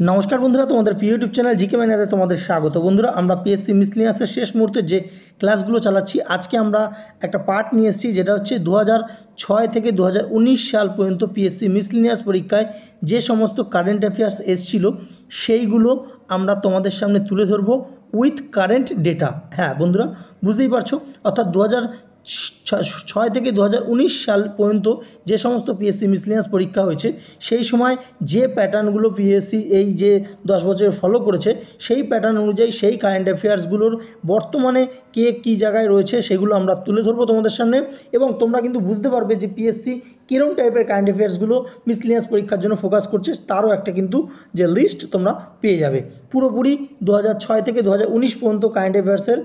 নমস্কার বন্ধুরা, তোমাদের প্রিয় ইউটিউব চ্যানেল জিকে ম্যানেতে তোমাদের স্বাগত। বন্ধুরা, আমরা পিএসসি মিসলিনিয়াসের শেষ মুহূর্তে যে ক্লাসগুলো চালাচ্ছি, আজকে আমরা একটা পার্ট নিয়ে এসেছি, যেটা হচ্ছে 2006 থেকে 2019 সাল পর্যন্ত পিএসসি মিসলিনিয়াস পরীক্ষায় যে সমস্ত কারেন্ট অ্যাফেয়ার্স এসেছিল সেইগুলো আমরা তোমাদের সামনে তুলে ধরবো উইথ কারেন্ট ডেটা। হ্যাঁ বন্ধুরা, বুঝতেই পারছো, অর্থাৎ 2006 থেকে 2019 সাল পর্যন্ত যে সমস্ত পিএসসি মিসলিনিয়াস পরীক্ষা হয়েছে সেই সময় যে প্যাটার্নগুলো পিএসসি এই যে 10 বছরে ফলো করেছে সেই প্যাটার্ন অনুযায়ী সেই কারেন্ট অ্যাফেয়ার্সগুলোর বর্তমানে কে কী জায়গায় রয়েছে সেগুলো আমরা তুলে ধরবো তোমাদের সামনে, এবং তোমরা কিন্তু বুঝতে পারবে যে পিএসসি কীরকম টাইপের কারেন্ট অ্যাফেয়ার্সগুলো মিসলিনিয়াস পরীক্ষার জন্য ফোকাস করছে, তারও একটা কিন্তু যে লিস্ট তোমরা পেয়ে যাবে। পুরোপুরি 2006 থেকে 2019 পর্যন্ত কারেন্ট অ্যাফেয়ার্সের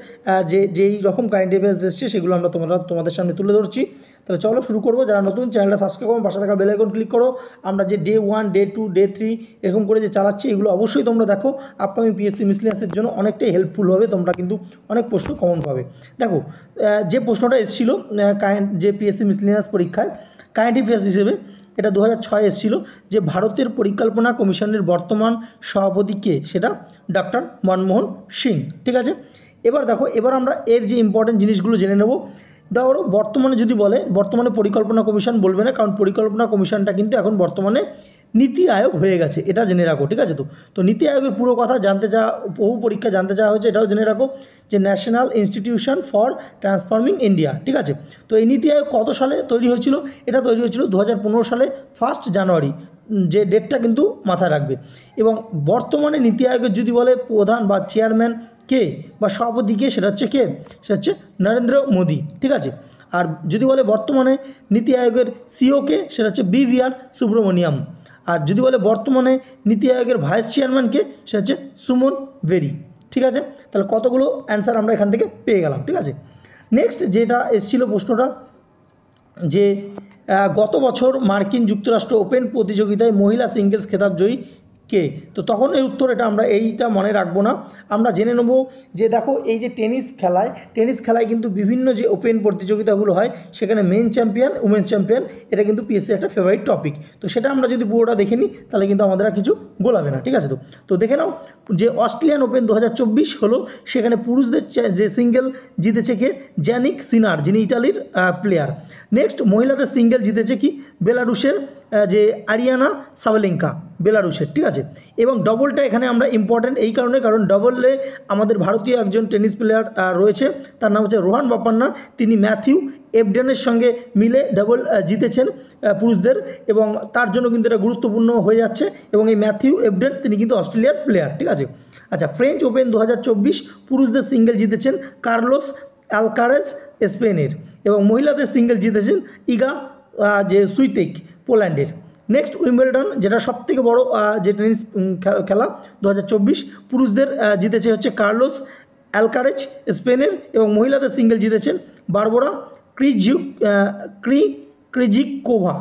যেই রকম কারেন্ট অ্যাফেয়ার্স এসছে সেগুলো আমরা তোমাদের সামনে তুলে ধরছি। তাহলে চলো শুরু করবো। যারা নতুন, চ্যানেলটা সাবস্ক্রাইব করো, পাশে থাকা বেল আইকন ক্লিক করো। আমরা যে ডে 1, ডে 2, ডে 3 এরকম করে যে চালাচ্ছি এগুলো অবশ্যই তোমরা দেখো। আপকামিং পিএসসি মিসলিনিয়াসের জন্য অনেকটাই হেল্পফুল হবে, তোমরা কিন্তু অনেক প্রশ্ন কমন পাবে। দেখো, যে প্রশ্নটা এসেছিলো যে পিএসসি মিসলিনিয়াস পরীক্ষায় কারেন্ট অ্যাফেয়ার্স হিসেবে, এটা 2006 এসেছিল, যে ভারতের পরিকল্পনা কমিশনের বর্তমান সভাপতি কে, সেটা ডক্টর মনমোহন সিং। ঠিক আছে, এবার দেখো, এবার আমরা এর যে ইম্পর্টেন্ট জিনিসগুলো জেনে নেব। ধরো বর্তমানে যদি বলে, বর্তমানে পরিকল্পনা কমিশন বলবে না, কারণ পরিকল্পনা কমিশনটা কিন্তু এখন বর্তমানে নীতি আয়োগ হয়ে গেছে, এটা জেনে রাখো। ঠিক আছে, তো নীতি আয়োগের পুরো কথা জানতে চাওয়া, বহু পরীক্ষা জানতে চাওয়া হয়েছে, এটাও জেনে রাখো যে national institution for transforming India. ঠিক আছে, তো এই নীতি আয়োগ কত সালে তৈরি হয়েছিল? এটা তৈরি হয়েছিল 2015 সালে 1 জানুয়ারি, যে ডেটটা কিন্তু মাথায় রাখবে। এবং বর্তমানে নীতি আয়োগের যদি বলে প্রধান বা চেয়ারম্যান কে বা সভাপতি কে, সেটা হচ্ছে কে, সেটা হচ্ছে নরেন্দ্র মোদী। ঠিক আছে, আর যদি বলে বর্তমানে নীতি আয়োগের সিও কে, সেটা হচ্ছে BVR সুব্রমণিয়াম। আর যদি বলে বর্তমানে নীতি আয়োগের ভাইস চেয়ারম্যানকে, সেটা হচ্ছে সুমন বেরি। ঠিক আছে, তাহলে কতগুলো অ্যান্সার আমরা এখান থেকে পেয়ে গেলাম। ঠিক আছে, নেক্সট যেটা এসেছিল প্রশ্নটা, যে গত বছর মার্কিন যুক্তরাষ্ট্র ওপেন প্রতিযোগিতায় মহিলা সিঙ্গেলস খেতাব জয়ী কে? তো তখন এর উত্তর এটা আমরা এইটা মনে রাখবো না, আমরা জেনে নেব যে দেখো, এই যে টেনিস খেলায় কিন্তু বিভিন্ন যে ওপেন প্রতিযোগিতাগুলো হয় সেখানে মেন চ্যাম্পিয়ন, উমেন্স চ্যাম্পিয়ন, এটা কিন্তু পিএসসি একটা ফেভারিট টপিক। তো সেটা আমরা যদি পুরোটা দেখে নিই তাহলে কিন্তু আমাদের আর কিছু গোলাবে না। ঠিক আছে, তো দেখে নাও যে অস্ট্রেলিয়ান ওপেন 2024 হলো, সেখানে পুরুষদের যে সিঙ্গেল জিতেছে কে? জ্যানিক সিনার, যিনি ইটালির প্লেয়ার। নেক্সট মহিলাদের সিঙ্গেল জিতেছে কি? বেলারুশের যে আরিয়ানা সাবালেঙ্কা, বেলারুশের। ঠিক আছে, এবং ডবলটা এখানে আমরা ইম্পর্ট্যান্ট এই কারণে, কারণ ডবলে আমাদের ভারতীয় একজন টেনিস প্লেয়ার রয়েছে, তার নাম হচ্ছে রোহান বোপান্না। তিনি ম্যাথিউ এবডেনের সঙ্গে মিলে ডবল জিতেছেন পুরুষদের, এবং তার জন্য কিন্তু এটা গুরুত্বপূর্ণ হয়ে যাচ্ছে। এবং এই ম্যাথিউ এবডেন তিনি কিন্তু অস্ট্রেলিয়ার প্লেয়ার। ঠিক আছে, আচ্ছা, ফ্রেঞ্চ ওপেন 2024 পুরুষদের সিঙ্গেল জিতেছেন কার্লোস অ্যালকারেজ, স্পেনের, এবং মহিলাদের সিঙ্গেল জিতেছেন ইগা যে সুইতেক, পোল্যান্ডের। নেক্সট উইম্বলডন, যেটা সবথেকে বড় যে টেনিস খেলা 2024, পুরুষদের জিতেছে হচ্ছে কার্লোস অ্যালকারেজ, স্পেনের, এবং মহিলাদের সিঙ্গেল জিতেছেন বারবোরা ক্রিজিকোভা,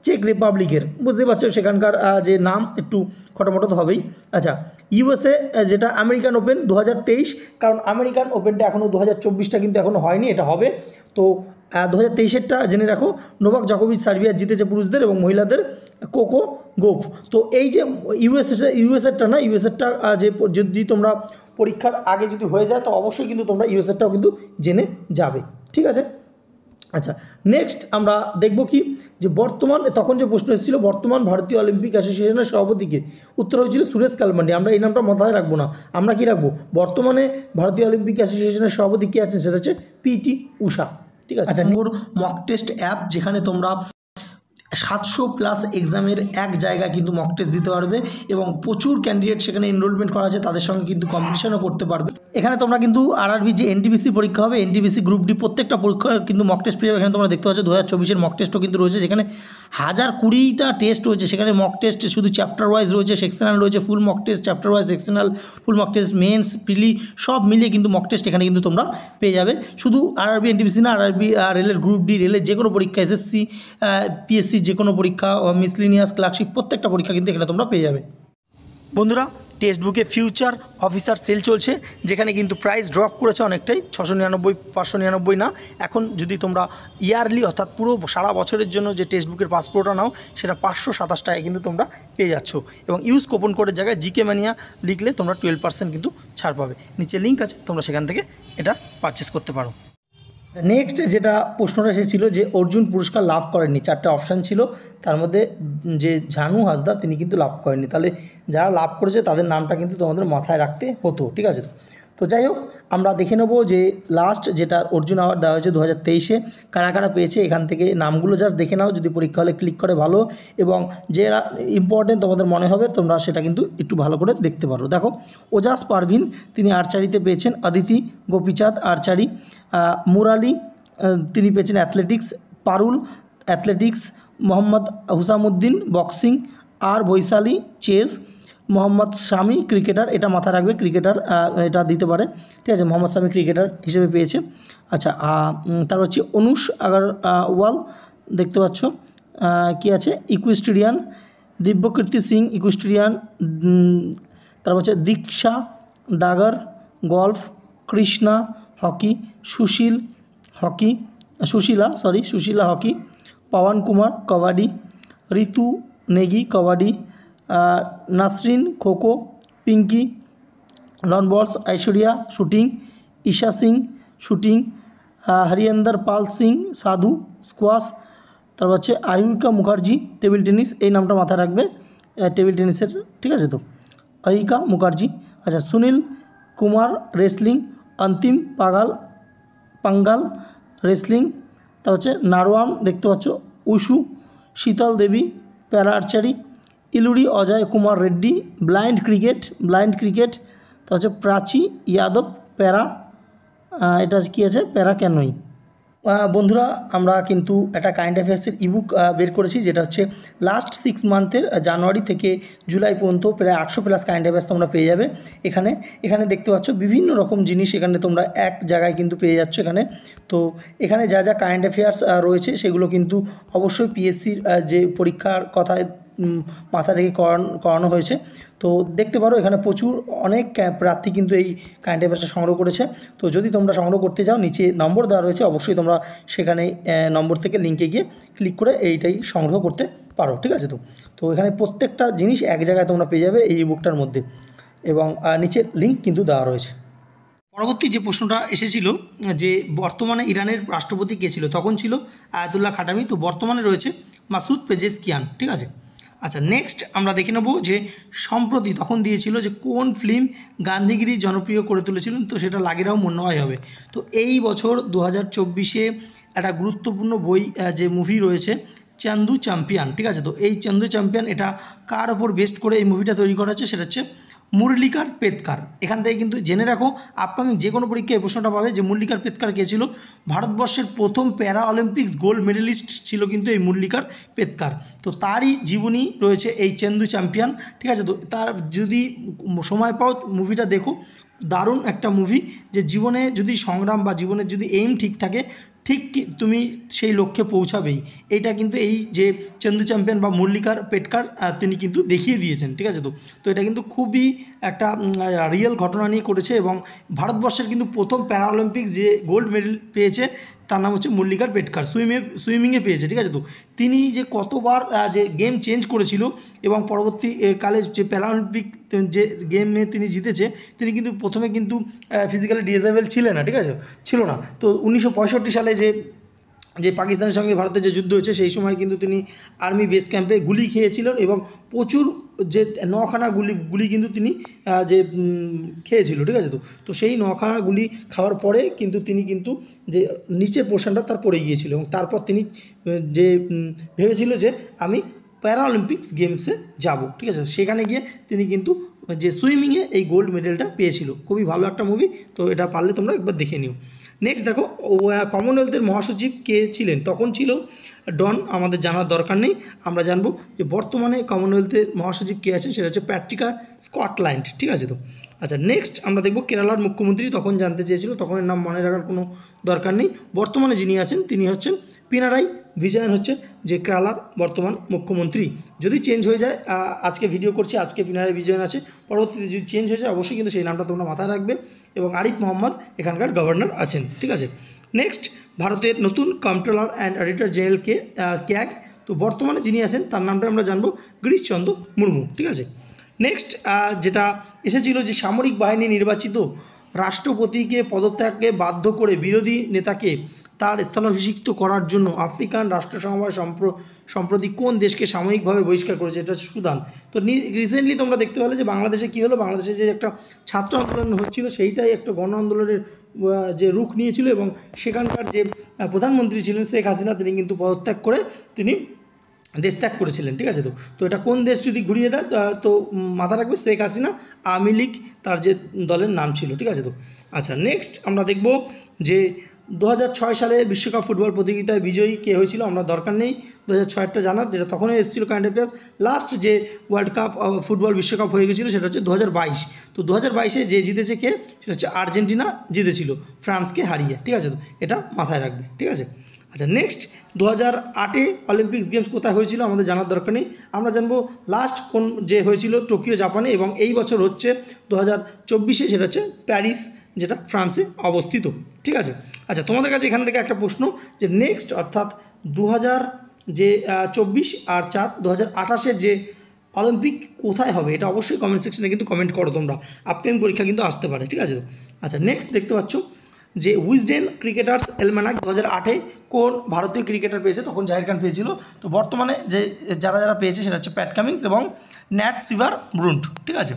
চেক রিপাবলিকের। বুঝতে পারছো সেখানকার যে নাম একটু খটোমটো তো হবেই। আচ্ছা, ইউএসএ যেটা আমেরিকান ওপেন 2023, কারণ আমেরিকান ওপেনটা এখনও 2024টা কিন্তু এখনও হয়নি, এটা হবে। তো 2023-এরটা জেনে রাখো, নোভাক জকোভিচ সার্বিয়া জিতেছে পুরুষদের, এবং মহিলাদের কোকো গোফ। তো এই যে ইউএসএরটা না, ইউএসএরটা যে যদি তোমরা পরীক্ষার আগে যদি হয়ে যায় তো অবশ্যই কিন্তু তোমরা ইউএসএরটাও কিন্তু জেনে যাবে। ঠিক আছে, আচ্ছা, নেক্সট আমরা দেখব কি, যে বর্তমান, তখন যে প্রশ্ন এসেছিল বর্তমান ভারতীয় অলিম্পিক অ্যাসোসিয়েশনের সভাপতিকে, উত্তর হয়েছিল সুরেশ কালমান্ডি। আমরা এই নামটা মাথায় রাখবো না, আমরা কি রাখবো, বর্তমানে ভারতীয় অলিম্পিক অ্যাসোসিয়েশনের সভাপতি কে আছেন, সেটা হচ্ছে পিটি ঊষা। ঠিক আছে, আচ্ছা, মক টেস্ট অ্যাপ, যেখানে তোমরা 700+ এক্সামের এক জায়গায় কিন্তু মক টেস্ট দিতে পারবে, এবং প্রচুর ক্যান্ডিডেট সেখানে এনরোলমেন্ট করা আছে, তাদের সঙ্গে কিন্তু কম্পিটিশনও করতে পারবে। এখানে তোমরা কিন্তু আরআরবি যে এনটিপিসি পরীক্ষা হবে, এনটিপিসি গ্রুপ ডি, প্রত্যেকটা পরীক্ষার কিন্তু মক টেস্ট পেয়ে যাবে। এখানে তোমরা দেখতে পাচ্ছ 2024-এর মক টেস্টও কিন্তু রয়েছে, যেখানে 1020টা টেস্ট রয়েছে। সেখানে মক টেস্ট শুধু চ্যাপ্টার ওয়াইজ রয়েছে, সেকশনাল রয়েছে, full mock test, chapter wise, sectional, full mock test, mains, prelim, সব মিলিয়ে কিন্তু মক টেস্ট এখানে কিন্তু তোমরা পেয়ে যাবে। শুধু আরআরবি এনটিপিসি না, আরআরবি রেলের গ্রুপ ডি, রেলের যে কোনো পরীক্ষা, এসএসসি, পিএসসি যে কোনো পরীক্ষা, মিসলিনিয়াস, ক্লার্কশিপ, প্রত্যেকটা পরীক্ষা কিন্তু এখানে তোমরা পেয়ে যাবে। বন্ধুরা, টেক্সট বুকে ফিউচার অফিসার সেল চলছে, যেখানে কিন্তু প্রাইস ড্রপ করেছে অনেকটাই, 699, 599 না। এখন যদি তোমরা ইয়ারলি অর্থাৎ পুরো সারা বছরের জন্য যে টেক্সট বুকের পাসপোর্টটা নাও, সেটা 527 টাকায় কিন্তু তোমরা পেয়ে যাচ্ছ। এবং ইউজ কুপন কোডের জায়গায় জিকে ম্যানিয়া লিখলে তোমরা 12% কিন্তু ছাড় পাবে। নিচে লিঙ্ক আছে, তোমরা সেখান থেকে এটা পারচেস করতে পারো। নেক্সট যেটা প্রশ্নটা এসেছিল যে অর্জুন পুরস্কার লাভ করেননি, 4টে অপশান ছিল, তার মধ্যে যে ঝানু হাসদা তিনি কিন্তু লাভ করেননি। তাহলে যারা লাভ করেছে তাদের নামটা কিন্তু তোমাদের মাথায় রাখতে হতো, ঠিক আছে? তো যাই হোক, আমরা দেখে নেবো যে লাস্ট যেটা অর্জুন অ্যাওয়ার্ড দেওয়া হয়েছে 2023-এ কারা কারা পেয়েছে। এখান থেকে নামগুলো জাস্ট দেখে নাও, যদি পরীক্ষা হলে ক্লিক করে ভালো, এবং যে ইম্পর্টেন্ট তোমাদের মনে হবে তোমরা সেটা কিন্তু একটু ভালো করে দেখতে পারো। দেখো, ওজাস পারভিন তিনি আর্চারিতে পেয়েছেন, অদিতি গোপীচাঁদ আর্চারি, মুরালি তিনি পেয়েছেন অ্যাথলেটিক্স, পারুল অ্যাথলেটিক্স, মোহাম্মদ হুসামুদ্দিন বক্সিং, আর বৈশালী চেস, মোহাম্মদ শামি ক্রিকেটার, এটা মাথায় রাখবে, ক্রিকেটার এটা দিতে পারে, ঠিক আছে? মোহাম্মদ শামি ক্রিকেটার হিসেবে পেয়েছে। আচ্ছা, তারপর হচ্ছে অনুষ আগারওয়াল, দেখতে পাচ্ছ কি আছে, ইকুইস্টেরিয়ান, দিব্যকীর্তি সিং ইকুইস্টেরিয়ান, তারপর হচ্ছে Diksha Dagar golf, Krishna hockey, Sushila hockey, Pawan Kumar kabaddi, Ritu Negi kabaddi, Nasrin kho kho, Pinki lawn bowls, Aishwarya shooting, Isha Singh shooting, Harvinder Pal Singh Sadhu squash, তারপর হচ্ছে আয়ুকা মুখার্জি টেবিল টেনিস, এই নামটা মাথায় রাখবে, টেবিল টেনিসের, ঠিক আছে? তো আয়ুকা মুখার্জি। আচ্ছা, সুনীল কুমার রেসলিং, অন্তিম পাঙ্গাল রেসলিং, তারপর হচ্ছে নারওয়ান, দেখতে পাচ্ছ wushu, Sheetal Devi para archery, Iluri Ajay Kumar Reddy blind cricket, তারপর হচ্ছে প্রাচী যাদব প্যারা, এটা কী আছে, প্যারা ক্যানোই। বন্ধুরা, আমরা কিন্তু একটা কারেন্ট অ্যাফেয়ার্সের ইবুক বের করেছি, যেটা হচ্ছে লাস্ট 6 মান্থের জানুয়ারি থেকে জুলাই পর্যন্ত প্রায় 800+ কারেন্ট অ্যাফেয়ার্স তোমরা পেয়ে যাবে এখানে দেখতে পাচ্ছ বিভিন্ন রকম জিনিস এখানে তোমরা এক জায়গায় কিন্তু পেয়ে যাচ্ছ এখানে। তো এখানে যা যা কারেন্ট অ্যাফেয়ার্স রয়েছে সেগুলো কিন্তু অবশ্যই পিএসসির যে পরীক্ষার কথা মাথা রেখে করানো হয়েছে। তো দেখতে পারো এখানে প্রচুর অনেক প্রার্থী কিন্তু এই কারেন্ট অ্যাফেয়ার্সটা সংগ্রহ করেছে। তো যদি তোমরা সংগ্রহ করতে যাও, নিচে নম্বর দেওয়া রয়েছে, অবশ্যই তোমরা সেখানে নম্বর থেকে লিঙ্কে গিয়ে ক্লিক করে এইটাই সংগ্রহ করতে পারো, ঠিক আছে? তো এখানে প্রত্যেকটা জিনিস এক জায়গায় তোমরা পেয়ে যাবে এই বুকটার মধ্যে, এবং নিচে লিঙ্ক কিন্তু দেওয়া রয়েছে। পরবর্তী যে প্রশ্নটা এসেছিল যে বর্তমানে ইরানের রাষ্ট্রপতি কে ছিল, তখন ছিল আয়াতুল্লাহ খাটামি, তো বর্তমানে রয়েছে মাসুদ পেজেশকিয়ান, ঠিক আছে? আচ্ছা, নেক্সট আমরা দেখে নেব যে সম্প্রতি তখন দিয়েছিল যে কোন ফিল্ম গান্ধীগিরি জনপ্রিয় করে তুলেছিলেন, তো সেটা লাগেরাও মনে হয় হবে। তো এই বছর 2024-এ একটা গুরুত্বপূর্ণ বই যে মুভি রয়েছে চান্দু চ্যাম্পিয়ন, ঠিক আছে? তো এই চান্দু চ্যাম্পিয়ন এটা কার ওপর বেস্ট করে এই মুভিটা তৈরি করা হচ্ছে, সেটা হচ্ছে মুরলিকার পেতকার। এখান থেকে কিন্তু জেনে রাখো, আপকামিং যে কোনো পরীক্ষায় এই প্রশ্নটা পাবে যে মুরলিকার পেতকার কে ছিল। ভারতবর্ষের প্রথম প্যারা অলিম্পিক্স গোল্ড মেডেলিস্ট ছিল কিন্তু এই মুরলিকার পেতকার। তো তারই জীবনী রয়েছে এই চান্দু চ্যাম্পিয়ন, ঠিক আছে? তো তার যদি সময় পাও মুভিটা দেখো, দারুণ একটা মুভি, যে জীবনে যদি সংগ্রাম বা জীবনের যদি এইম ঠিক থাকে, ঠিক তুমি সেই লক্ষ্যে পৌঁছাবেই। এইটা কিন্তু এই যে চান্দু চ্যাম্পিয়ন বা মুরলিকার পেটকার তিনি কিন্তু দেখিয়ে দিয়েছেন, ঠিক আছে? তো এটা কিন্তু খুবই একটা রিয়েল ঘটনা নিয়ে করেছে, এবং ভারতবর্ষের কিন্তু প্রথম প্যারা অলিম্পিক্স যে গোল্ড মেডেল পেয়েছে তার নাম হচ্ছে মুরলিকার পেটকার, সুইমিংয়ে পেয়েছে, ঠিক আছে? তো তিনি যে কতবার যে গেম চেঞ্জ করেছিল, এবং পরবর্তীকালে যে প্যারা অলিম্পিক যে গেমে তিনি জিতেছে, তিনি কিন্তু প্রথমে কিন্তু ফিজিক্যালি ডিসেবল ছিলেন না, ঠিক আছে? ছিল না। তো 1965 সালে যে পাকিস্তানের সঙ্গে ভারতের যে যুদ্ধ হয়েছে, সেই সময় কিন্তু তিনি আর্মি বেস ক্যাম্পে গুলি খেয়েছিলেন, এবং প্রচুর যে 9খানা গুলি কিন্তু তিনি যে খেয়েছিল, ঠিক আছে? তো সেই 9খানা গুলি খাওয়ার পরে কিন্তু তিনি কিন্তু যে নিচের পোর্শনটা তার পড়ে গিয়েছিল, এবং তারপর তিনি যে ভেবেছিল যে আমি প্যারা অলিম্পিক্স গেমসে যাব, ঠিক আছে? সেখানে গিয়ে তিনি কিন্তু যে সুইমিংয়ে এই গোল্ড মেডেলটা পেয়েছিল। খুবই ভালো একটা মুভি, তো এটা পারলে তোমরা একবার দেখে নিও। নেক্সট দেখো, কমনওয়েলথের মহাসচিব কে ছিলেন, তখন ছিল ডন, আমাদের জানার দরকার নেই, আমরা জানবো যে বর্তমানে কমনওয়েলথের মহাসচিব কে আছেন, সেটা হচ্ছে প্যাট্রিকা স্কটল্যান্ড, ঠিক আছে? তো আচ্ছা, নেক্সট আমরা দেখব কেরালার মুখ্যমন্ত্রী তখন জানতে চেয়েছিল, তখন এর নাম মনে রাখার কোনো দরকার নেই। বর্তমানে যিনি আছেন তিনি হচ্ছেন পিনারাই বিজয়ন হচ্ছে যে কেরালার বর্তমান মুখ্যমন্ত্রী। যদি চেঞ্জ হয়ে যায়, আজকে ভিডিও করছি, আজকে পিনারাই বিজয়ন আছে, পরবর্তীতে যদি চেঞ্জ হয়ে যায় অবশ্যই কিন্তু সেই নামটা তোমরা মাথায় রাখবে। এবং আরিফ মোহাম্মদ এখানকার গভর্নর আছেন, ঠিক আছে। নেক্সট, ভারতের নতুন controller and auditor general CAG, তো বর্তমানে যিনি আছেন তার নামটা আমরা জানবো গিরিশচন্দ্র মুর্মু, ঠিক আছে। নেক্সট যেটা এসেছিল যে সামরিক বাহিনী নির্বাচিত রাষ্ট্রপতিকে পদত্যাগকে বাধ্য করে বিরোধী নেতাকে তার স্থলাভিষিক্ত করার জন্য আফ্রিকান রাষ্ট্রসমবায় সম্প্রতি কোন দেশকে সাময়িকভাবে বহিষ্কার করেছে? এটা হচ্ছে সুদান। তো রিসেন্টলি তোমরা দেখতে পেলে যে বাংলাদেশে কী হলো, বাংলাদেশে যে একটা ছাত্র আন্দোলন হচ্ছিল সেইটাই একটা গণ আন্দোলনের যে রূপ নিয়েছিল এবং সেখানকার যে প্রধানমন্ত্রী ছিলেন শেখ হাসিনা তিনি কিন্তু পদত্যাগ করে তিনি দেশ ত্যাগ করেছিলেন, ঠিক আছে। তো এটা কোন দেশ যদি ঘুরিয়ে দেয় তো মাথা রাখবে শেখ হাসিনা আওয়ামী লীগ তার যে দলের নাম ছিল, ঠিক আছে। তো আচ্ছা, নেক্সট আমরা দেখব যে 2006 সালে বিশ্বকাপ ফুটবল প্রতিযোগিতায় বিজয়ী কে হয়েছিল, আমরা দরকার নেই 2006টা জানার, যেটা তখনই এসেছিল কারেন্ট অ্যাফেয়ার্স। লাস্ট যে ওয়ার্ল্ড কাপ ফুটবল বিশ্বকাপ হয়ে গেছিলো সেটা হচ্ছে 2022। তো 2022-এ যে জিতেছে কে, সেটা হচ্ছে আর্জেন্টিনা জিতেছিল ফ্রান্সকে হারিয়ে, ঠিক আছে। তো এটা মাথায় রাখবে, ঠিক আছে। আচ্ছা, নেক্সট 2008-এ অলিম্পিক্স গেমস কোথায় হয়েছিল আমাদের জানার দরকার নেই, আমরা জানবো লাস্ট কোন যে হয়েছিল টোকিও জাপানে, এবং এই বছর হচ্ছে 2024-এ, সেটা হচ্ছে প্যারিস যেটা ফ্রান্সে অবস্থিত, ঠিক আছে। আচ্ছা, তোমাদের কাছে এখান থেকে একটা প্রশ্ন যে নেক্সট অর্থাৎ 2024 আর 2028-এর যে অলিম্পিক কোথায় হবে এটা অবশ্যই কমেন্ট সেকশনে কিন্তু কমেন্ট করো তোমরা, আপকামিং পরীক্ষা কিন্তু আসতে পারে, ঠিক আছে। আচ্ছা, নেক্সট দেখতে পাচ্ছ যে উইজডেন ক্রিকেটার্স অ্যালমানাক 2008-এ কোন ভারতীয় ক্রিকেটার পেয়েছে, তখন জাহির খান পেয়েছিল। তো বর্তমানে যে যারা পেয়েছে সেটা হচ্ছে প্যাট কামিন্স এবং ন্যাট সিভার ব্রুন্ট, ঠিক আছে।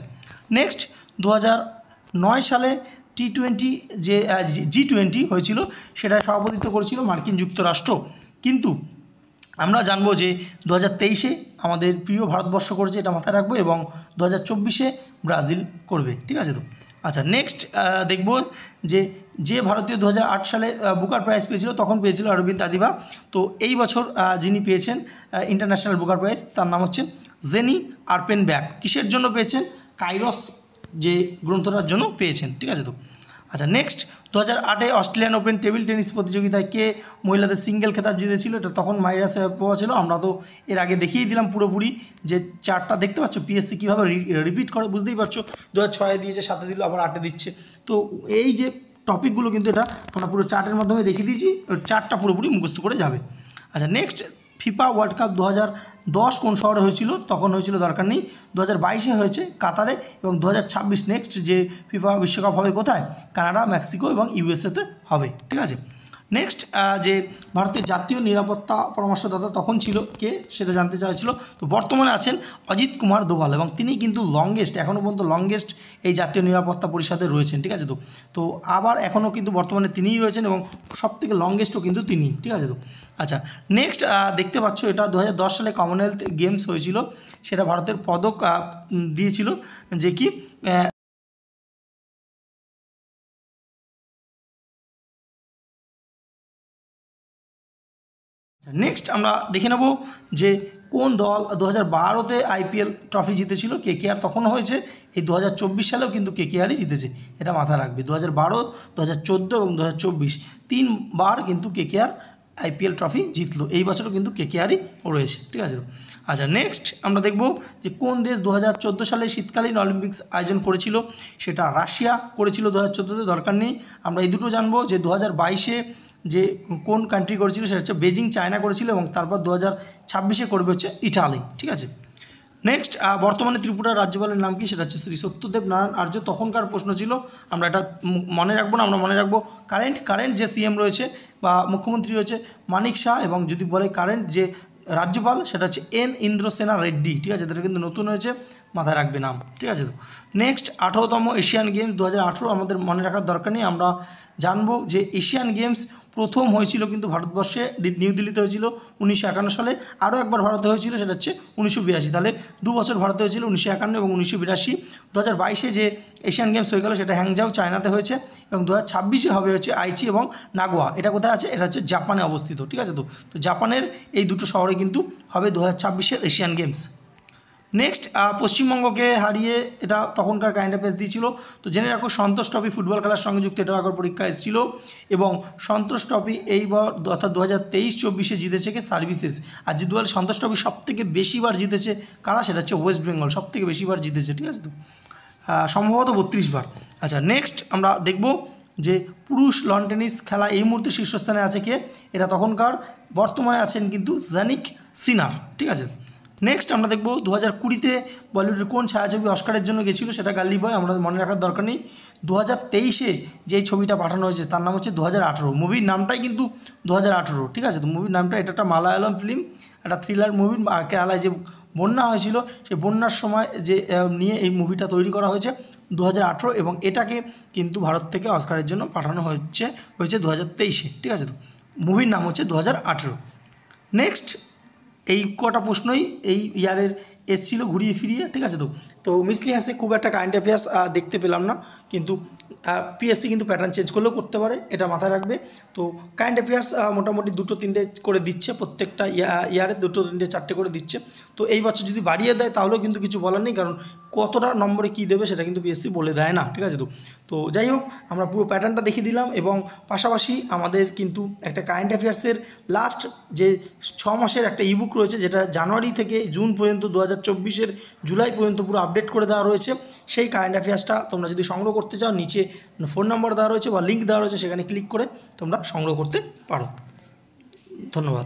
নেক্সট 2009 সালে T20 যে G20 হয়েছিল সেটা সভাপতিত্ব করেছিল মার্কিন যুক্তরাষ্ট্র, কিন্তু আমরা জানবো যে 2023-এ আমাদের প্রিয় ভারতবর্ষ করেছে, এটা মাথায় রাখবো, এবং 2024-এ ব্রাজিল করবে, ঠিক আছে। তো আচ্ছা, নেক্সট দেখব যে ভারতীয় 2008 সালে বুকার প্রাইজ পেয়েছিল, তখন পেয়েছিল অরবিন্দ আদিবা। তো এই বছর যিনি পেয়েছেন ইন্টারন্যাশনাল বুকার প্রাইজ তার নাম হচ্ছে জেনি আর্পেনব্যাক। কিসের জন্য পেয়েছেন? কাইরস যে গ্রন্থটার জন্য পেয়েছেন, ঠিক আছে। তো আচ্ছা, নেক্সট 2008-এ অস্ট্রেলিয়ান ওপেন টেবিল টেনিস প্রতিযোগিতায় কে মহিলাদের সিঙ্গেল খেতাব জিতেছিল? এটা তখন মাইরা সাহেবরা ছিল। আমরা তো এর আগে দেখিয়ে দিলাম পুরোপুরি যে চারটা দেখতে পাচ্ছ পিএসসি কীভাবে রিপিট করে, বুঝতেই পারছো 2006-এ দিয়েছে, 7-এ দিল, আবার 8-এ দিচ্ছে। তো এই যে টপিকগুলো কিন্তু এটা আমরা পুরো চার্টের মাধ্যমে দেখিয়ে দিয়েছি, চারটা পুরোপুরি মুখস্থ করে যাবে। আচ্ছা, নেক্সট ফিফা ওয়ার্ল্ড কাপ 2010 কোন শহরে হয়েছিল? তখন হয়েছিল দরকার নেই, 2022-এ হয়েছে কাতারে, এবং 2026 নেক্সট যে ফিফা বিশ্বকাপ হবে কোথায়? কানাডা, মেক্সিকো এবং ইউএসএতে হবে, ঠিক আছে। নেক্সট যে ভারতের জাতীয় নিরাপত্তা পরামর্শদাতা তখন ছিল কে, সেটা জানতে চাইছিল। তো বর্তমানে আছেন অজিত কুমার দোভাল, এবং তিনি কিন্তু লংগেস্ট, এখনও পর্যন্ত লংগেস্ট এই জাতীয় নিরাপত্তা পরিষদে রয়েছেন, ঠিক আছে। তো আবার এখনও কিন্তু বর্তমানে তিনিই রয়েছেন এবং সবথেকে লংগেস্টও কিন্তু তিনি, ঠিক আছে। তো আচ্ছা, নেক্সট দেখতে পাচ্ছ এটা 2010 সালে কমনওয়েলথ গেমস হয়েছিল, সেটা ভারতের পদক দিয়েছিল যে কি নেক্সট আমরা দেখে নেব যে কোন দল 2012-তে আইপিএল ট্রফি জিতেছিল? কেকেআর তখনও হয়েছে, এই 2024 সালেও কিন্তু কেকেআরই জিতেছে, এটা মাথায় রাখবে। 2012, 2014 এবং 2024 তিনবার কিন্তু কেকেআর আইপিএল ট্রফি জিতলো, এই বছরও কিন্তু কেকেআরই রয়েছে, ঠিক আছে। আচ্ছা, নেক্সট আমরা দেখব যে কোন দেশ 2014 সালে শীতকালীন অলিম্পিক্স আয়োজন করেছিল? সেটা রাশিয়া করেছিল 2014-তে, দরকার নেই, আমরা এই দুটো জানবো। যে 2022-এ যে কোন কান্ট্রি করেছিল সেটা হচ্ছে বেজিং, চায়না করেছিল, এবং তারপর 2026-এ করবে হচ্ছে ইটালি, ঠিক আছে। নেক্সট বর্তমানে ত্রিপুরার রাজ্যপালের নাম কি? সেটা হচ্ছে শ্রী সত্যদেব নারায়ণ আর্য। তখনকার প্রশ্ন ছিল, আমরা এটা মনে রাখবো না, আমরা মনে রাখবো কারেন্ট যে সিএম রয়েছে বা মুখ্যমন্ত্রী রয়েছে মানিক শাহ, এবং যদি বলে কারেন্ট যে রাজ্যপাল সেটা হচ্ছে এন ইন্দ্রসেনা রেড্ডি, ঠিক আছে। এটা কিন্তু নতুন হয়েছে, মাথায় রাখবে নাম, ঠিক আছে। তো নেক্সট 18তম এশিয়ান গেমস 2018 আমাদের মনে রাখার দরকার নেই, আমরা জানবো যে এশিয়ান গেমস প্রথম হয়েছিল কিন্তু ভারতবর্ষে, নিউ দিল্লিতে হয়েছিল 1951 সালে, আরও একবার ভারতে হয়েছিল সেটা হচ্ছে 1982, তাহলে 2 বছর ভারতে হয়েছিল 1951 এবং 1982। 2022-এ যে এশিয়ান গেমস হয়ে গেল সেটা হ্যাংজাও চায়নাতে হয়েছে, এবং 2026-এ হবে হচ্ছে আইচি এবং নাগোয়া। এটা কোথায় আছে? এটা হচ্ছে জাপানে অবস্থিত, ঠিক আছে। তো জাপানের এই দুটো শহরে কিন্তু হবে 2026-এর এশিয়ান গেমস। নেক্সট পশ্চিমবঙ্গকে হারিয়ে, এটা তখনকার কারেন্ট অ্যাফেয়ার্স দিয়েছিল। তো জেনে রাখো সন্তোষ ট্রফি ফুটবল খেলার সঙ্গে যুক্ত, এটাও একবার পরীক্ষা এসেছিল। এবং সন্তোষ ট্রফি এইবার অর্থাৎ 2023-24 জিতেছে কে সার্ভিসেস। আর যে সন্তোষ ট্রফি সবথেকে বেশিবার জিতেছে কারা, সেটা হচ্ছে ওয়েস্ট বেঙ্গল, সবথেকে বেশিবার জিতেছে, ঠিক আছে। তো সম্ভবত 32 বার। আচ্ছা, নেক্সট আমরা দেখব যে পুরুষ লন টেনিস খেলা এই মুহূর্তে শীর্ষস্থানে আছে কে, এটা তখনকার, বর্তমানে আছেন কিন্তু জানিক সিনার, ঠিক আছে। নেক্সট আমরা দেখব 2020-তে বলিউডের কোন ছায়াছবি অস্কারের জন্য গেছিলো, সেটা গার্লি বয়, আমরা মনে রাখার দরকার নেই। 2023-এ যেই ছবিটা পাঠানো হয়েছে তার নাম হচ্ছে 2018, মুভির নামটাই কিন্তু 2018, ঠিক আছে। তো মুভির নামটা, এটা একটা মালায়ালম ফিল্ম, একটা থ্রিলার মুভি। কেরালায় যে বন্যা হয়েছিল সেই বন্যার সময় যে নিয়ে এই মুভিটা তৈরি করা হয়েছে 2018, এবং এটাকে কিন্তু ভারত থেকে অস্কারের জন্য পাঠানো হয়েছে 2023-এ, ঠিক আছে। তো মুভির নাম হচ্ছে 2018। নেক্সট এই কটা প্রশ্নই এই ইয়ারের এসছিল ঘুরিয়ে ফিরিয়ে, ঠিক আছে। তো মিসলিনিয়াসে খুব একটা কারেন্ট অ্যাফেয়ার্স দেখতে পেলাম না, কিন্তু পিএসসি কিন্তু প্যাটার্ন চেঞ্জ করলেও করতে পারে, এটা মাথায় রাখবে। তো কারেন্ট অ্যাফেয়ার্স মোটামুটি 2-3টে করে দিচ্ছে, প্রত্যেকটা ইয়ারে 2-3-4টে করে দিচ্ছে। তো এই বছর যদি বাড়িয়ে দেয় তাহলেও কিন্তু কিছু বলার নেই, কারণ কতটা নম্বরে কী দেবে সেটা কিন্তু পিএসসি বলে দেয় না, ঠিক আছে। তো যাই হোক, আমরা পুরো প্যাটার্নটা দেখিয়ে দিলাম, এবং পাশাপাশি আমাদের কিন্তু একটা কারেন্ট অ্যাফেয়ার্সের লাস্ট যে 6 মাসের একটা ইবুক রয়েছে, যেটা জানুয়ারি থেকে জুন পর্যন্ত, 2024-এর জুলাই পর্যন্ত পুরো আপডেট করে দেওয়া রয়েছে। সেই কারেন্ট অ্যাফেয়ার্সটা তোমরা যদি সংগ্রহ করতে চাও, নিচে ফোন নাম্বার দেওয়া রয়েছে বা লিঙ্ক দেওয়া রয়েছে, সেখানে ক্লিক করে তোমরা সংগ্রহ করতে পারো। ধন্যবাদ।